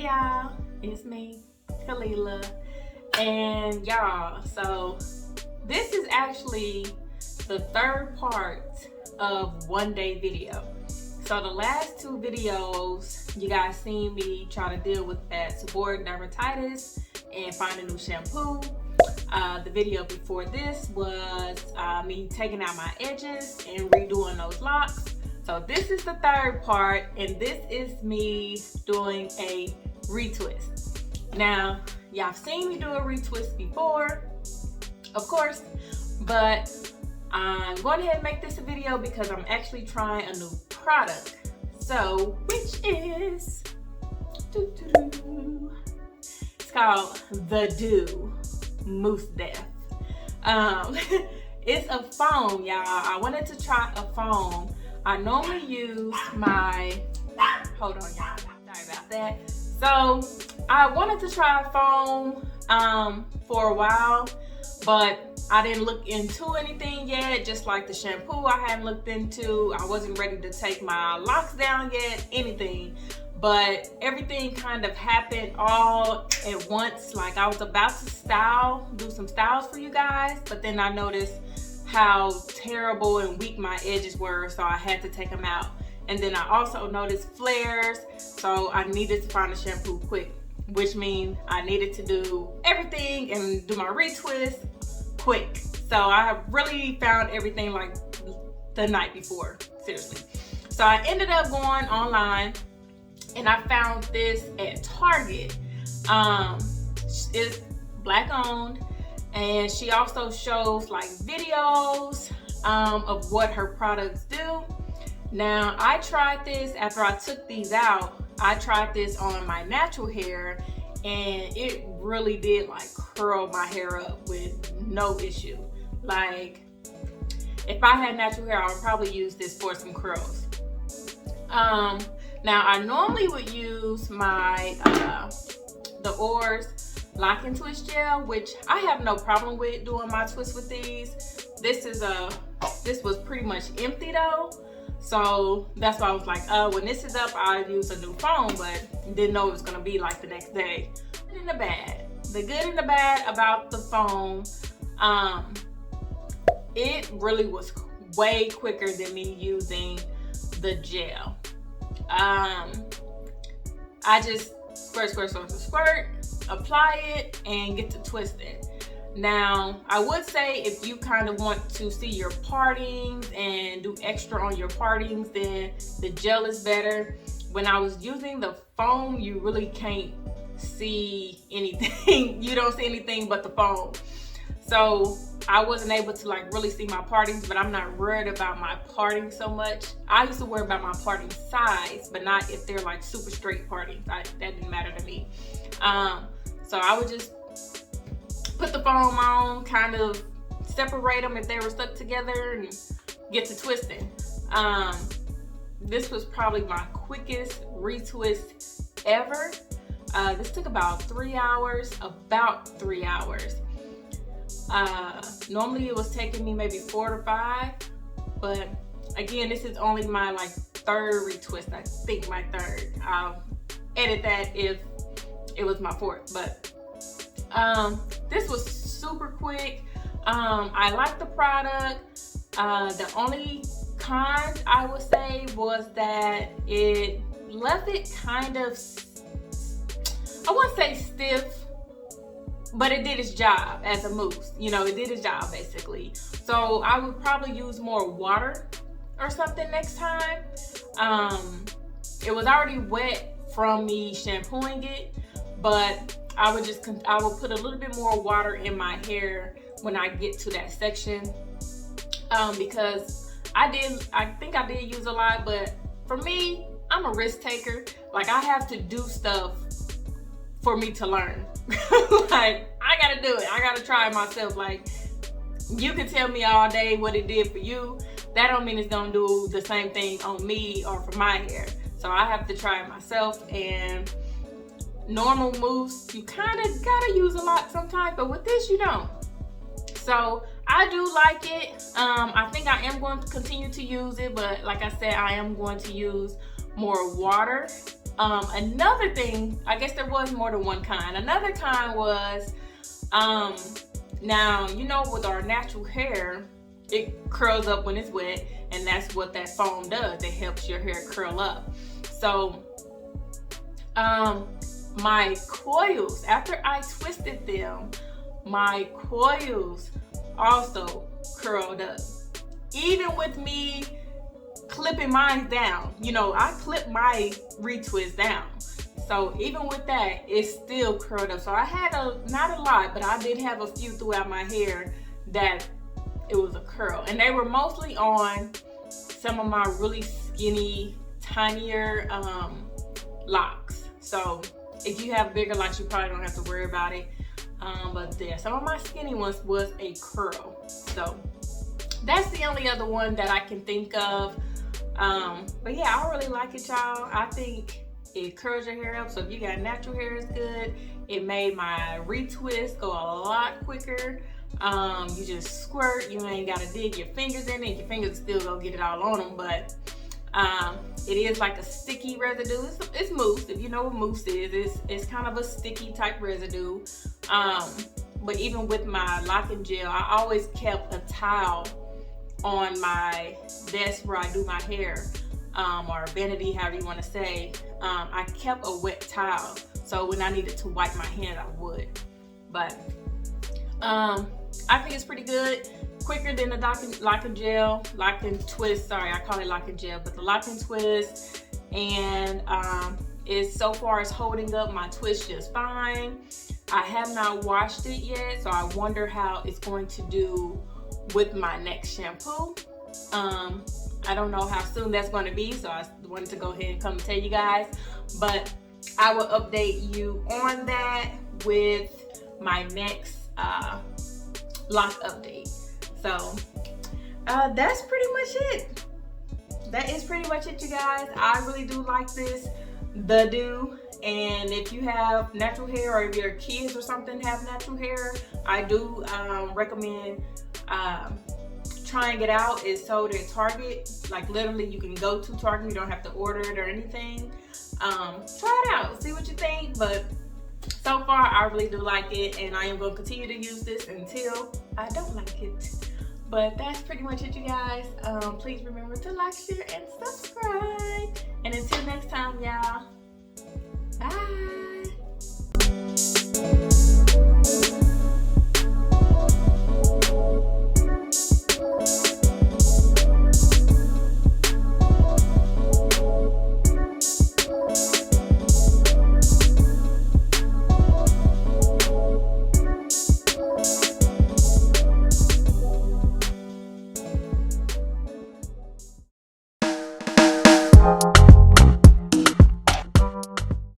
Hey y'all, it's me, Kalila, and y'all, so this is actually the third part of one day video. So the last two videos, you guys seen me try to deal with that seborrheic dermatitis and find a new shampoo. The video before this was me taking out my edges and redoing those locks. So this is the third part, and this is me doing a retwist. Now, y'all have seen me do a retwist before, of course, but I'm going ahead and make this a video because I'm actually trying a new product. So, which is, it's called the Doux Mousse Def. It's a foam, y'all. I wanted to try a foam. I normally use my, hold on y'all, sorry about that. So I wanted to try a foam for a while, but I didn't look into anything yet. Just like the shampoo I hadn't looked into. I wasn't ready to take my locks down yet, anything. But everything kind of happened all at once. Like I was about to do some styles for you guys, but then I noticed how terrible and weak my edges were, so I had to take them out. And then I also noticed flares, so I needed to find a shampoo quick, which means I needed to do everything and do my retwist quick. So I have really found everything like the night before, seriously. So I ended up going online and I found this at Target. It's black owned, and she also shows like videos of what her products do. Now I tried this after I took these out. I tried this on my natural hair, and it really did like curl my hair up with no issue. Like if I had natural hair, I would probably use this for some curls. Now I normally would use my the Oars Lock and Twist gel, which I have no problem with doing my twists with these. This was pretty much empty though, so that's why I was like, when this is up, I'll use a new foam, but didn't know it was gonna be like the next day. The good and the bad. The good and the bad about the foam, it really was way quicker than me using the gel. I just squirt, apply it, and get to twisting. Now, I would say if you kind of want to see your partings and do extra on your partings, then the gel is better. When I was using the foam, you really can't see anything. You don't see anything but the foam. So I wasn't able to like really see my partings, but I'm not worried about my parting so much. I used to worry about my parting size, but not if they're like super straight partings. That didn't matter to me. So I would just put the foam on, kind of separate them if they were stuck together, and get to twisting. This was probably my quickest retwist ever. This took about 3 hours, Normally it was taking me maybe 4 to 5, but again, this is only my like third retwist. I think my third. I'll edit that if it was my fourth, but this was super quick. I like the product. The only con I would say was that it left it kind of, I wouldn't say stiff, but it did its job as a mousse. You know, it did its job basically. So I would probably use more water or something next time. It was already wet from me shampooing it, but I would put a little bit more water in my hair when I get to that section, because I think I did use a lot, but for me, I'm a risk taker. Like I have to do stuff for me to learn. Like I gotta do it. I gotta try it myself. Like you can tell me all day what it did for you. That don't mean it's gonna do the same thing on me or for my hair. So I have to try it myself. And normal mousse, you kind of gotta use a lot sometimes, but with this you don't. So I do like it. I think I am going to continue to use it, but like I said, I am going to use more water Another thing, I guess there was more than one kind. Another kind was, now, you know, with our natural hair, it curls up when it's wet, and that's what that foam does. It helps your hair curl up. So, my coils, after I twisted them, my coils also curled up. Even with me clipping mine down, you know, I clip my retwist down. So even with that, it still curled up. So I had not a lot, but I did have a few throughout my hair that it was a curl. And they were mostly on some of my really skinny, tinier locks. So if you have bigger locks, you probably don't have to worry about it. But yeah, some of my skinny ones was a curl. So that's the only other one that I can think of. But yeah, I really like it, y'all. I think it curls your hair up. So if you got natural hair, it's good. It made my retwist go a lot quicker. You just squirt. You ain't got to dig your fingers in it. Your fingers still gonna get it all on them, but it is like a sticky residue. It's mousse. If you know what mousse is, it's kind of a sticky type residue. But even with my locking gel, I always kept a towel on my desk where I do my hair, or vanity, however you want to say. I kept a wet towel, so when I needed to wipe my hand, I would. But I think it's pretty good. Quicker than the locking gel, locking twist. Sorry, I call it locking gel, but the locking twist, and is so far as holding up my twist just fine. I have not washed it yet, so I wonder how it's going to do with my next shampoo. I don't know how soon that's going to be, so I wanted to go ahead and come and tell you guys, but I will update you on that with my next lock update. So that's pretty much it. That is pretty much it, you guys. I really do like this, the Doux. And if you have natural hair, or if your kids or something have natural hair, I do recommend trying it out. It's sold at Target. Like literally you can go to Target, you don't have to order it or anything. Try it out, see what you think. But so far I really do like it, and I am going to continue to use this until I don't like it. But that's pretty much it, you guys. Please remember to like, share, and subscribe. And until next time, y'all.